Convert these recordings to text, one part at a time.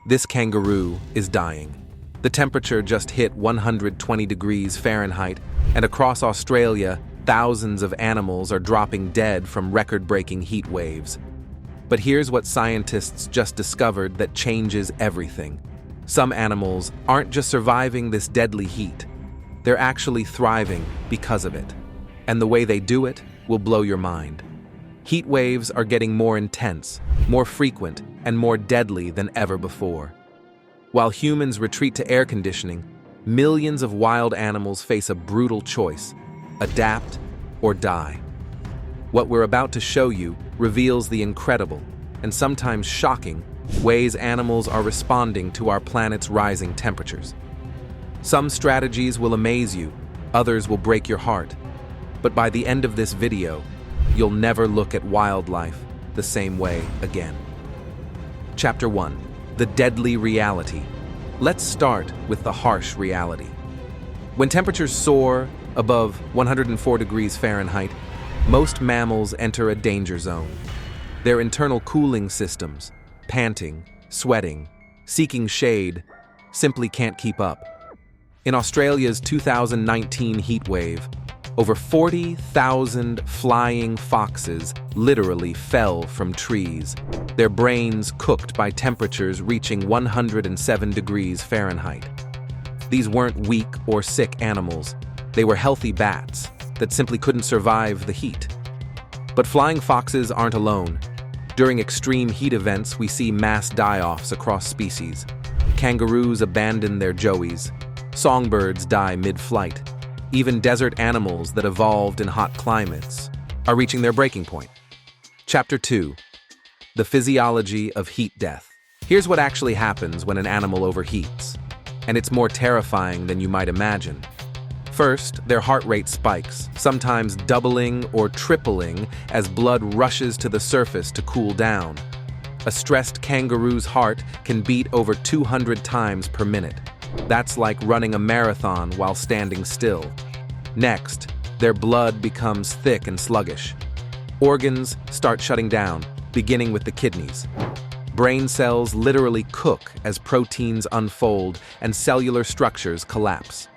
This kangaroo is dying. The temperature just hit 120 degrees Fahrenheit, and across Australia, thousands of animals are dropping dead from record-breaking heat waves. But here's what scientists just discovered that changes everything. Some animals aren't just surviving this deadly heat. They're actually thriving because of it. And the way they do it will blow your mind. Heat waves are getting more intense, more frequent, and more deadly than ever before. While humans retreat to air conditioning, millions of wild animals face a brutal choice: adapt or die. What we're about to show you reveals the incredible, and sometimes shocking, ways animals are responding to our planet's rising temperatures. Some strategies will amaze you, others will break your heart. But by the end of this video, you'll never look at wildlife the same way again. Chapter 1. The Deadly Reality. Let's start with the harsh reality. When temperatures soar above 104 degrees Fahrenheit, most mammals enter a danger zone. Their internal cooling systems, panting, sweating, seeking shade, simply can't keep up. In Australia's 2019 heat wave, over 40,000 flying foxes literally fell from trees, their brains cooked by temperatures reaching 107 degrees Fahrenheit. These weren't weak or sick animals. They were healthy bats that simply couldn't survive the heat. But flying foxes aren't alone. During extreme heat events, we see mass die-offs across species. Kangaroos abandon their joeys. Songbirds die mid-flight. Even desert animals that evolved in hot climates are reaching their breaking point. Chapter 2. The Physiology of Heat Death. Here's what actually happens when an animal overheats, and it's more terrifying than you might imagine. First, their heart rate spikes, sometimes doubling or tripling as blood rushes to the surface to cool down. A stressed kangaroo's heart can beat over 200 times per minute. That's like running a marathon while standing still. Next, their blood becomes thick and sluggish. Organs start shutting down, beginning with the kidneys. Brain cells literally cook as proteins unfold and cellular structures collapse.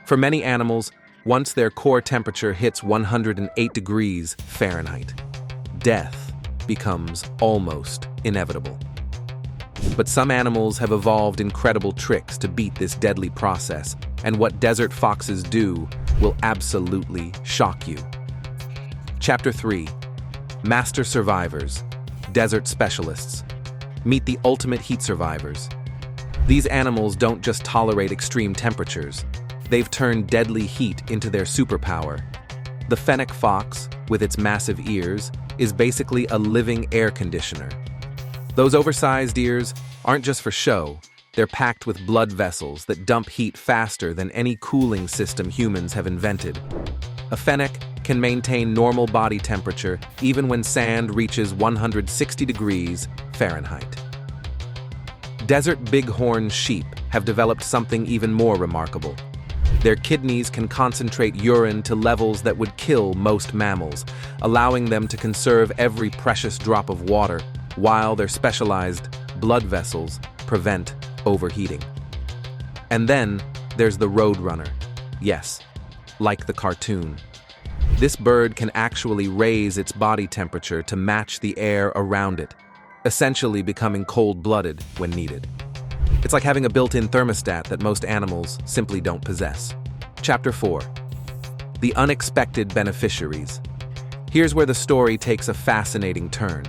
For many animals, once their core temperature hits 108 degrees Fahrenheit, death becomes almost inevitable. But some animals have evolved incredible tricks to beat this deadly process, and what desert foxes do will absolutely shock you. Chapter 3. Master Survivors. Desert Specialists. Meet the ultimate heat survivors. These animals don't just tolerate extreme temperatures. They've turned deadly heat into their superpower. The fennec fox, with its massive ears, is basically a living air conditioner. Those oversized ears aren't just for show. They're packed with blood vessels that dump heat faster than any cooling system humans have invented. A fennec can maintain normal body temperature even when sand reaches 160 degrees Fahrenheit. Desert bighorn sheep have developed something even more remarkable. Their kidneys can concentrate urine to levels that would kill most mammals, allowing them to conserve every precious drop of water, while their specialized blood vessels prevent overheating. And then there's the roadrunner. Yes, like the cartoon. This bird can actually raise its body temperature to match the air around it, essentially becoming cold-blooded when needed. It's like having a built-in thermostat that most animals simply don't possess. Chapter 4. The Unexpected Beneficiaries. Here's where the story takes a fascinating turn.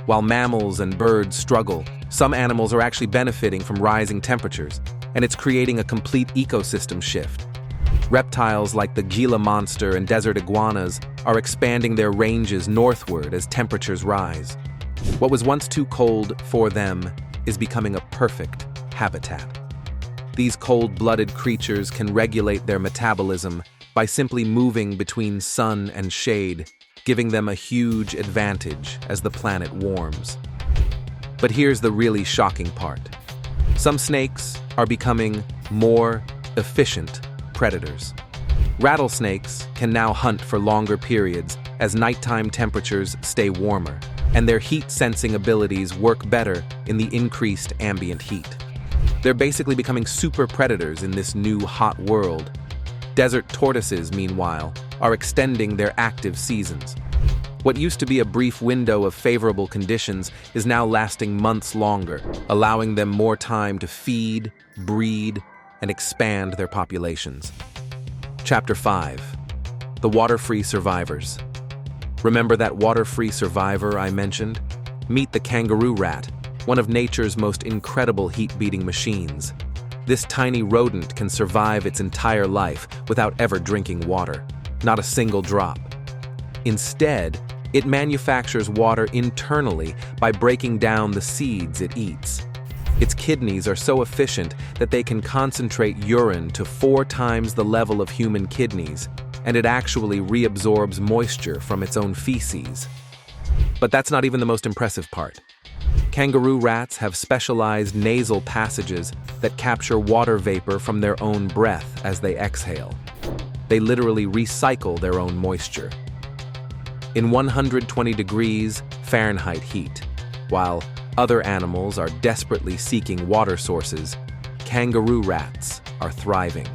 While mammals and birds struggle, some animals are actually benefiting from rising temperatures, and it's creating a complete ecosystem shift. Reptiles like the Gila monster and desert iguanas are expanding their ranges northward as temperatures rise. What was once too cold for them is becoming a perfect habitat. These cold-blooded creatures can regulate their metabolism by simply moving between sun and shade, giving them a huge advantage as the planet warms. But here's the really shocking part. Some snakes are becoming more efficient predators. Rattlesnakes can now hunt for longer periods as nighttime temperatures stay warmer. and their heat-sensing abilities work better in the increased ambient heat. They're basically becoming super predators in this new hot world. Desert tortoises, meanwhile, are extending their active seasons. What used to be a brief window of favorable conditions is now lasting months longer, allowing them more time to feed, breed, and expand their populations. Chapter 5. The Water-Free Survivors. Remember that water-free survivor I mentioned? Meet the kangaroo rat, one of nature's most incredible heat-beating machines. This tiny rodent can survive its entire life without ever drinking water, not a single drop. Instead, it manufactures water internally by breaking down the seeds it eats. Its kidneys are so efficient that they can concentrate urine to 4 times the level of human kidneys, and it actually reabsorbs moisture from its own feces. But that's not even the most impressive part. Kangaroo rats have specialized nasal passages that capture water vapor from their own breath as they exhale. They literally recycle their own moisture. In 120 degrees Fahrenheit heat, while other animals are desperately seeking water sources, kangaroo rats are thriving.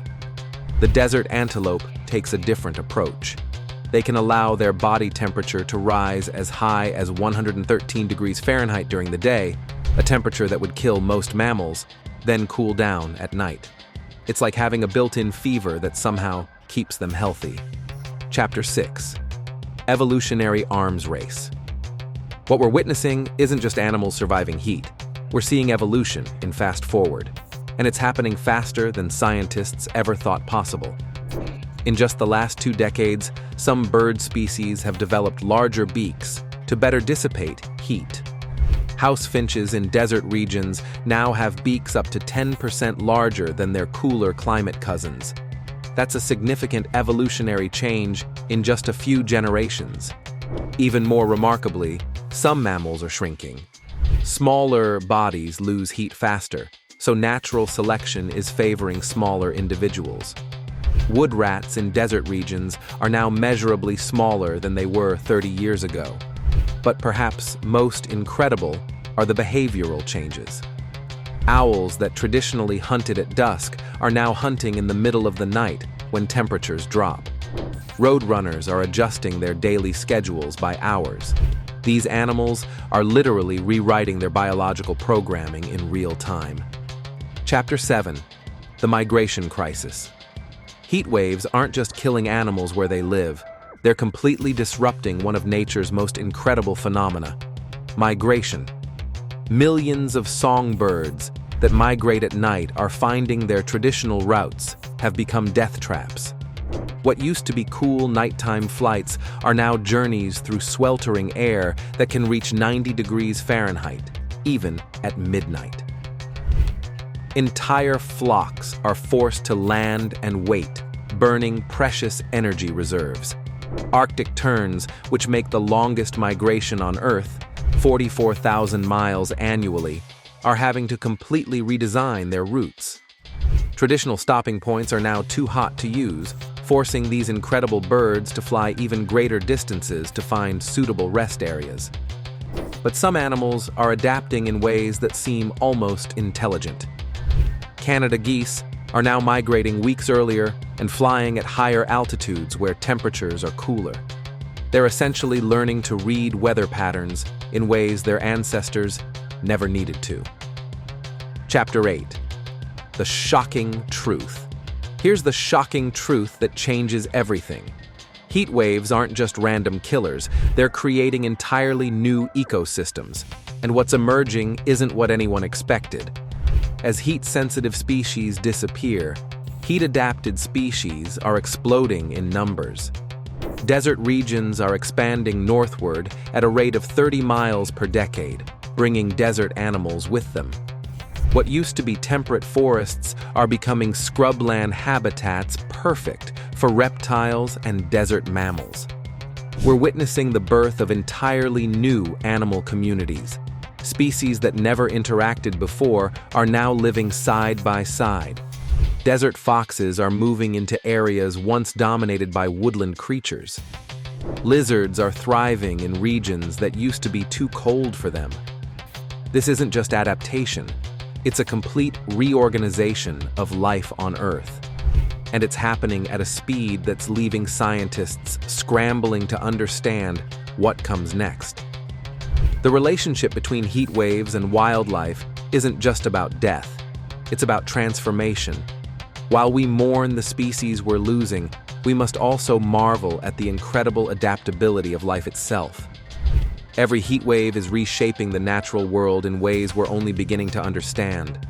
The desert antelope takes a different approach. They can allow their body temperature to rise as high as 113 degrees Fahrenheit during the day, a temperature that would kill most mammals, then cool down at night. It's like having a built-in fever that somehow keeps them healthy. Chapter 6. Evolutionary Arms Race. What we're witnessing isn't just animals surviving heat. We're seeing evolution in fast forward, and it's happening faster than scientists ever thought possible. In just the last 2 decades, some bird species have developed larger beaks to better dissipate heat. House finches in desert regions now have beaks up to 10% larger than their cooler climate cousins. That's a significant evolutionary change in just a few generations. Even more remarkably, some mammals are shrinking. Smaller bodies lose heat faster, so natural selection is favoring smaller individuals. Wood rats in desert regions are now measurably smaller than they were 30 years ago. But perhaps most incredible are the behavioral changes. Owls that traditionally hunted at dusk are now hunting in the middle of the night when temperatures drop. Roadrunners are adjusting their daily schedules by hours. These animals are literally rewriting their biological programming in real time. Chapter 7. The Migration Crisis. Heat waves aren't just killing animals where they live. They're completely disrupting one of nature's most incredible phenomena: migration. Millions of songbirds that migrate at night are finding their traditional routes have become death traps. What used to be cool nighttime flights are now journeys through sweltering air that can reach 90 degrees Fahrenheit, even at midnight. Entire flocks are forced to land and wait, burning precious energy reserves. Arctic terns, which make the longest migration on Earth, 44,000 miles annually, are having to completely redesign their routes. Traditional stopping points are now too hot to use, forcing these incredible birds to fly even greater distances to find suitable rest areas. But some animals are adapting in ways that seem almost intelligent. Canada geese are now migrating weeks earlier and flying at higher altitudes where temperatures are cooler. They're essentially learning to read weather patterns in ways their ancestors never needed to. Chapter 8. The Shocking Truth. Here's the shocking truth that changes everything. Heat waves aren't just random killers, they're creating entirely new ecosystems. And what's emerging isn't what anyone expected. As heat-sensitive species disappear, heat-adapted species are exploding in numbers. Desert regions are expanding northward at a rate of 30 miles per decade, bringing desert animals with them. What used to be temperate forests are becoming scrubland habitats perfect for reptiles and desert mammals. We're witnessing the birth of entirely new animal communities. Species that never interacted before are now living side by side. Desert foxes are moving into areas once dominated by woodland creatures. Lizards are thriving in regions that used to be too cold for them. This isn't just adaptation, it's a complete reorganization of life on Earth. And it's happening at a speed that's leaving scientists scrambling to understand what comes next. The relationship between heat waves and wildlife isn't just about death, it's about transformation. While we mourn the species we're losing, we must also marvel at the incredible adaptability of life itself. Every heat wave is reshaping the natural world in ways we're only beginning to understand.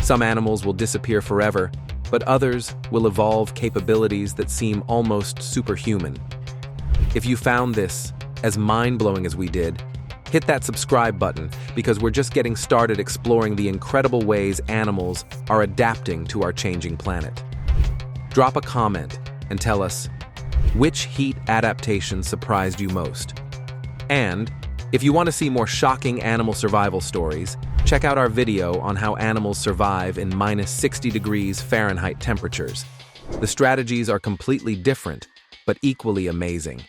Some animals will disappear forever, but others will evolve capabilities that seem almost superhuman. If you found this as mind-blowing as we did, hit that subscribe button because we're just getting started exploring the incredible ways animals are adapting to our changing planet. Drop a comment and tell us which heat adaptation surprised you most. And if you want to see more shocking animal survival stories, check out our video on how animals survive in -60 degrees Fahrenheit temperatures. The strategies are completely different, but equally amazing.